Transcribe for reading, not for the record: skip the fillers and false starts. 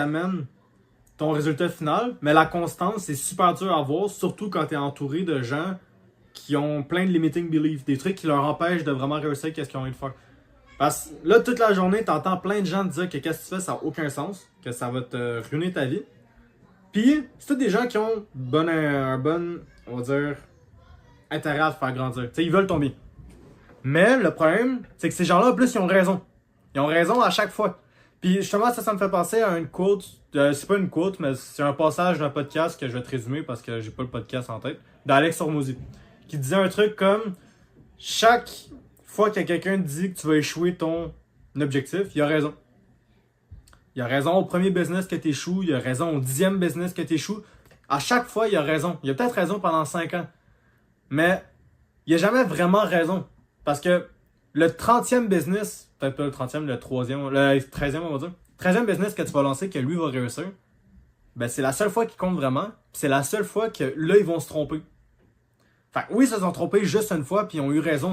amène ton résultat final, mais la constance, c'est super dur à voir, surtout quand tu es entouré de gens qui ont plein de limiting beliefs, des trucs qui leur empêchent de vraiment réussir qu'est-ce qu'ils ont envie de faire. Parce que là, toute la journée, t'entends plein de gens te dire que qu'est-ce que tu fais, ça n'a aucun sens, que ça va te ruiner ta vie. Puis, c'est tous des gens qui ont un bon, on va dire, intérêt à te faire grandir. T'sais, ils veulent ton bien. Mais le problème, c'est que ces gens-là, en plus, ils ont raison. Ils ont raison à chaque fois. Puis justement, ça me fait penser à une quote. C'est pas une quote, mais c'est un passage d'un podcast que je vais te résumer parce que j'ai pas le podcast en tête. D'Alex Hormozy. Qui disait un truc comme chaque fois que quelqu'un te dit que tu vas échouer ton objectif, il a raison. Il a raison au premier business que tu échoues, il a raison au 10e business que tu échoues. À chaque fois, il a raison. Il a peut-être raison pendant 5 ans. Mais il a jamais vraiment raison. Parce que le 30e business, peut-être pas le 30e, le 3e, le 13e, on va dire. 13e business que tu vas lancer, que lui va réussir, ben c'est la seule fois qui compte vraiment. Puis c'est la seule fois que là, ils vont se tromper. Fait que oui, ils se sont trompés juste une fois, puis ils ont eu raison